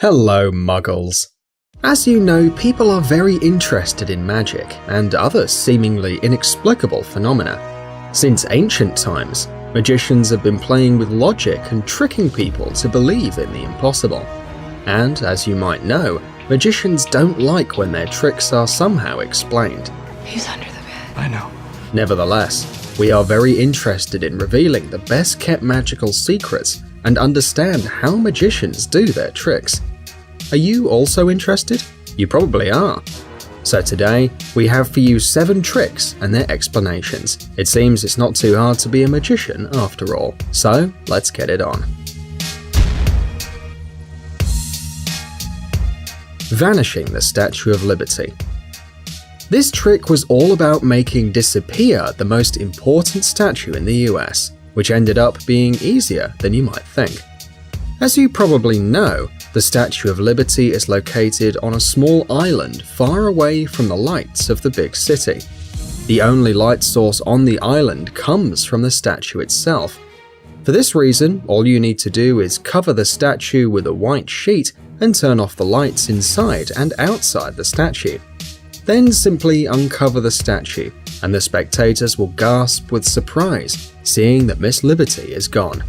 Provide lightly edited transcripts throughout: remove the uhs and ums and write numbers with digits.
Hello, Muggles. As you know, people are very interested in magic and other seemingly inexplicable phenomena. Since ancient times, magicians have been playing with logic and tricking people to believe in the impossible. And, as you might know, magicians don't like when their tricks are somehow explained. He's under the bed. I know. Nevertheless, we are very interested in revealing the best-kept magical secrets and understand how magicians do their tricks. Are you also interested? You probably are. So today, we have for you 7 tricks and their explanations. It seems it's not too hard to be a magician after all. So, let's get it on. Vanishing the Statue of Liberty. This trick was all about making disappear the most important statue in the US, which ended up being easier than you might think. As you probably know, the Statue of Liberty is located on a small island far away from the lights of the big city. The only light source on the island comes from the statue itself. For this reason, all you need to do is cover the statue with a white sheet and turn off the lights inside and outside the statue. Then simply uncover the statue, and the spectators will gasp with surprise, seeing that Miss Liberty is gone.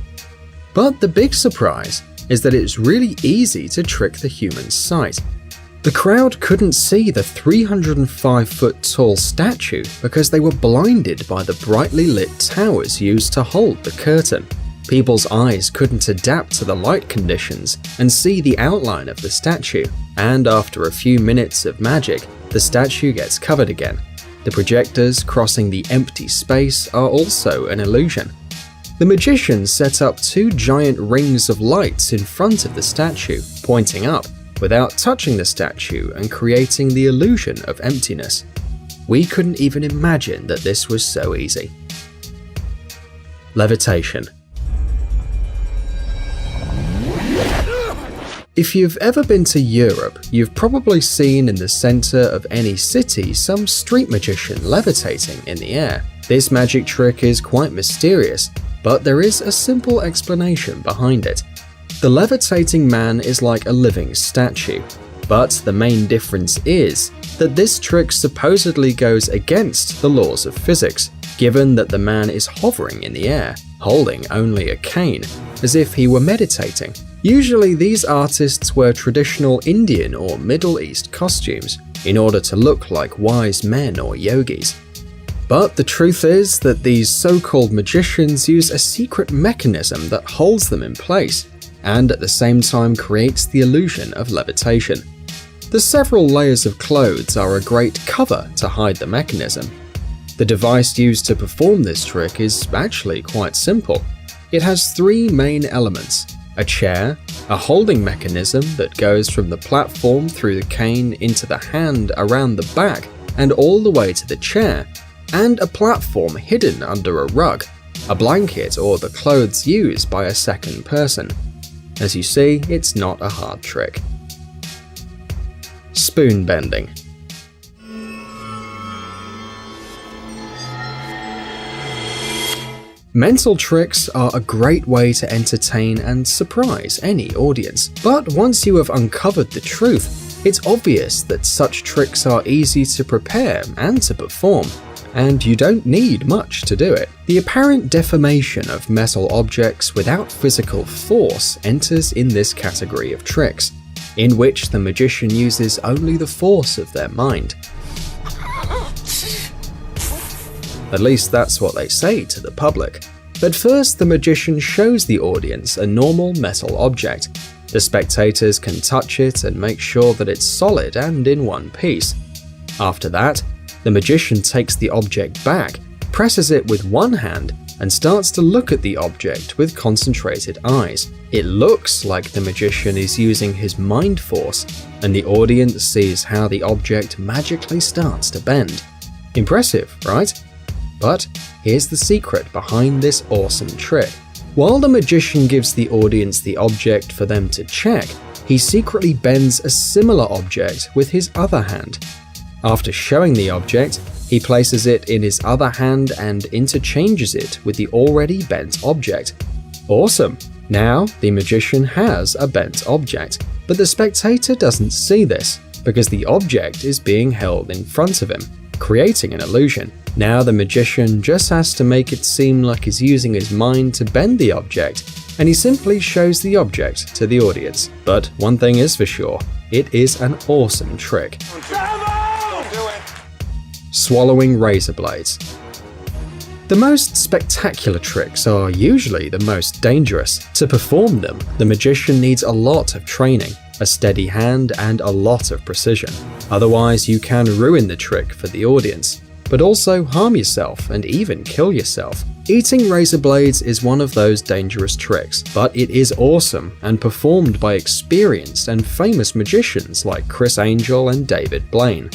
But the big surprise is that it's really easy to trick the human sight. The crowd couldn't see the 305-foot tall statue because they were blinded by the brightly lit towers used to hold the curtain. People's eyes couldn't adapt to the light conditions and see the outline of the statue, and after a few minutes of magic, the statue gets covered again. The projectors crossing the empty space are also an illusion. The magician set up 2 giant rings of lights in front of the statue, pointing up, without touching the statue and creating the illusion of emptiness. We couldn't even imagine that this was so easy. Levitation. If you've ever been to Europe, you've probably seen in the center of any city some street magician levitating in the air. This magic trick is quite mysterious, but there is a simple explanation behind it. The levitating man is like a living statue, but the main difference is that this trick supposedly goes against the laws of physics, given that the man is hovering in the air, holding only a cane, as if he were meditating. Usually these artists wear traditional Indian or Middle East costumes in order to look like wise men or yogis. But the truth is that these so-called magicians use a secret mechanism that holds them in place, and at the same time creates the illusion of levitation. The several layers of clothes are a great cover to hide the mechanism. The device used to perform this trick is actually quite simple. It has 3 main elements: a chair, a holding mechanism that goes from the platform through the cane into the hand around the back and all the way to the chair, and a platform hidden under a rug, a blanket, or the clothes used by a second person. As you see, it's not a hard trick. Spoon bending. Mental tricks are a great way to entertain and surprise any audience, but once you have uncovered the truth, it's obvious that such tricks are easy to prepare and to perform, and you don't need much to do it. The apparent deformation of metal objects without physical force enters in this category of tricks, in which the magician uses only the force of their mind. At least that's what they say to the public. But first, the magician shows the audience a normal metal object. The spectators can touch it and make sure that it's solid and in one piece. After that, the magician takes the object back, presses it with one hand, and starts to look at the object with concentrated eyes. It looks like the magician is using his mind force, and the audience sees how the object magically starts to bend. Impressive, right? But here's the secret behind this awesome trick. While the magician gives the audience the object for them to check, he secretly bends a similar object with his other hand. After showing the object, he places it in his other hand and interchanges it with the already bent object. Awesome! Now the magician has a bent object, But the spectator doesn't see this, because the object is being held in front of him, creating an illusion. Now the magician just has to make it seem like he's using his mind to bend the object, and he simply shows the object to the audience. But one thing is for sure, it is an awesome trick. Swallowing razor blades. The most spectacular tricks are usually the most dangerous. To perform them, the magician needs a lot of training, a steady hand, and a lot of precision. Otherwise, you can ruin the trick for the audience, but also harm yourself and even kill yourself. Eating razor blades is one of those dangerous tricks, but it is awesome and performed by experienced and famous magicians like Criss Angel and David Blaine.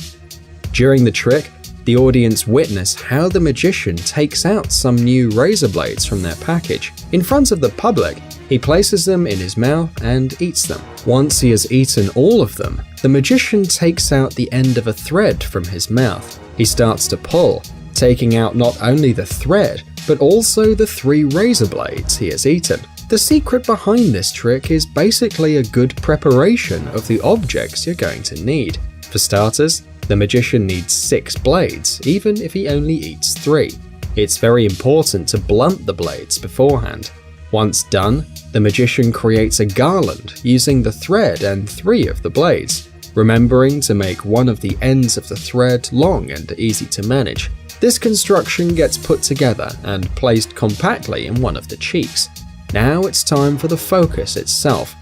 During the trick, the audience witness how the magician takes out some new razor blades from their package. In front of the public, he places them in his mouth and eats them. Once he has eaten all of them, the magician takes out the end of a thread from his mouth. He starts to pull, taking out not only the thread, but also the 3 razor blades he has eaten. The secret behind this trick is basically a good preparation of the objects you're going to need. For starters, the magician needs 6 blades, even if he only eats 3. It's very important to blunt the blades beforehand. Once done, the magician creates a garland using the thread and 3 of the blades, remembering to make one of the ends of the thread long and easy to manage. This construction gets put together and placed compactly in one of the cheeks. Now it's time for the focus itself.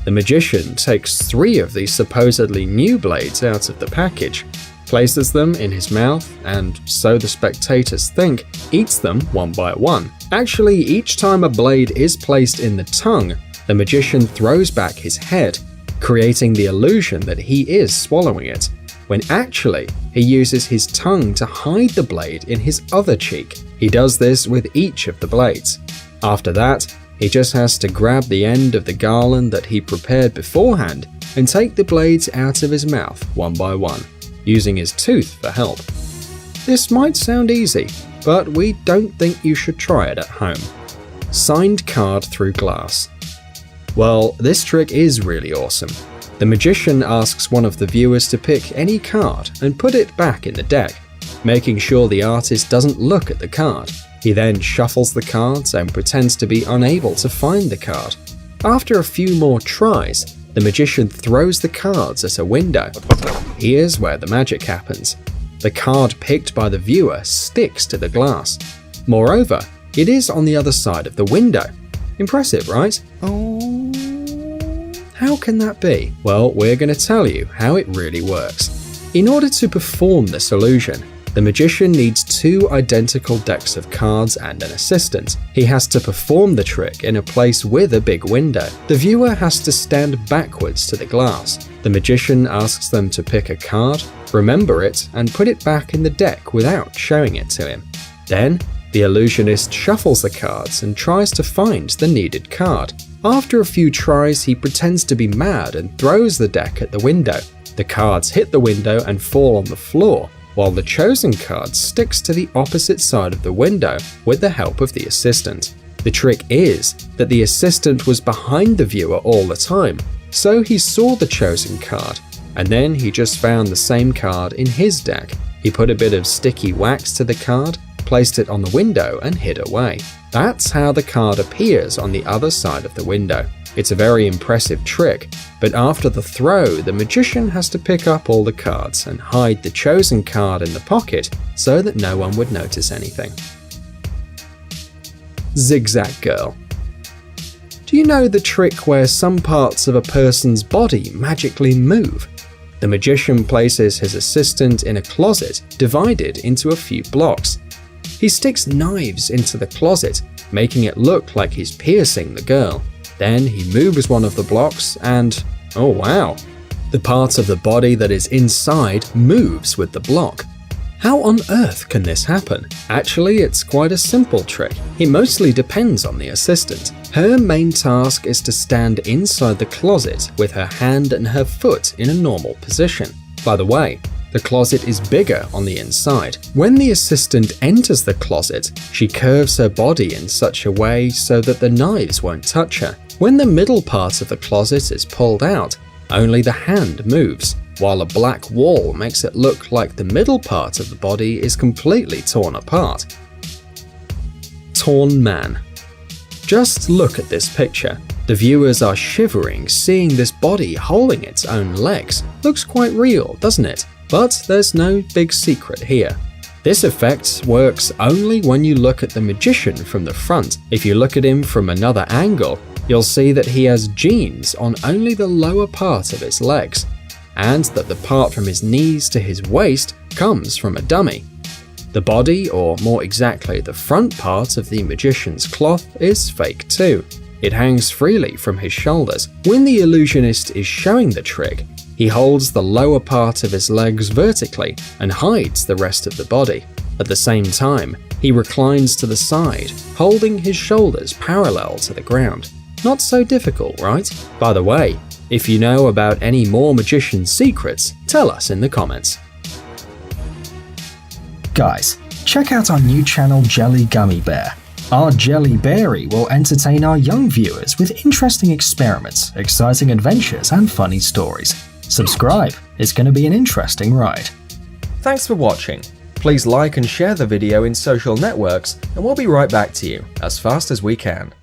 The magician takes 3 of these supposedly new blades out of the package, places them in his mouth, and, so the spectators think, eats them one by one. Actually, each time a blade is placed in the tongue, the magician throws back his head, creating the illusion that he is swallowing it, when actually he uses his tongue to hide the blade in his other cheek. He does this with each of the blades. After that, he just has to grab the end of the garland that he prepared beforehand and take the blades out of his mouth one by one, using his tooth for help. This might sound easy, but we don't think you should try it at home. Signed card through glass. Well, this trick is really awesome. The magician asks one of the viewers to pick any card and put it back in the deck, making sure the artist doesn't look at the card. He then shuffles the cards and pretends to be unable to find the card. After a few more tries, the magician throws the cards at a window. Here's where the magic happens. The card picked by the viewer sticks to the glass. Moreover, it is on the other side of the window. Impressive, right? Oh, how can that be? Well, we're going to tell you how it really works. In order to perform this illusion, the magician needs 2 identical decks of cards and an assistant. He has to perform the trick in a place with a big window. The viewer has to stand backwards to the glass. The magician asks them to pick a card, remember it, and put it back in the deck without showing it to him. Then, the illusionist shuffles the cards and tries to find the needed card. After a few tries, he pretends to be mad and throws the deck at the window. The cards hit the window and fall on the floor, while the chosen card sticks to the opposite side of the window with the help of the assistant. The trick is that the assistant was behind the viewer all the time, so he saw the chosen card, and then he just found the same card in his deck. He put a bit of sticky wax to the card, placed it on the window, and hid away. That's how the card appears on the other side of the window. It's a very impressive trick, but after the throw, the magician has to pick up all the cards and hide the chosen card in the pocket so that no one would notice anything. Zigzag Girl. Do you know the trick where some parts of a person's body magically move? The magician places his assistant in a closet divided into a few blocks. He sticks knives into the closet, making it look like he's piercing the girl. Then he moves one of the blocks and, oh wow, the part of the body that is inside moves with the block. How on earth can this happen? Actually, it's quite a simple trick. It mostly depends on the assistant. Her main task is to stand inside the closet with her hand and her foot in a normal position. By the way, the closet is bigger on the inside. When the assistant enters the closet, she curves her body in such a way so that the knives won't touch her. When the middle part of the closet is pulled out, only the hand moves, while a black wall makes it look like the middle part of the body is completely torn apart. Torn man. Just look at this picture. The viewers are shivering seeing this body holding its own legs. Looks quite real, doesn't it? But there's no big secret here. This effect works only when you look at the magician from the front. If you look at him from another angle, you'll see that he has jeans on only the lower part of his legs, and that the part from his knees to his waist comes from a dummy. The body, or more exactly the front part of the magician's cloth, is fake too. It hangs freely from his shoulders. When the illusionist is showing the trick, he holds the lower part of his legs vertically and hides the rest of the body. At the same time, he reclines to the side, holding his shoulders parallel to the ground. Not so difficult, right? By the way, if you know about any more magician secrets, tell us in the comments. Guys, check out our new channel Jelly Gummy Bear. Our Jelly Berry will entertain our young viewers with interesting experiments, exciting adventures, and funny stories. Subscribe, it's going to be an interesting ride. Thanks for watching. Please like and share the video in social networks, and we'll be right back to you as fast as we can.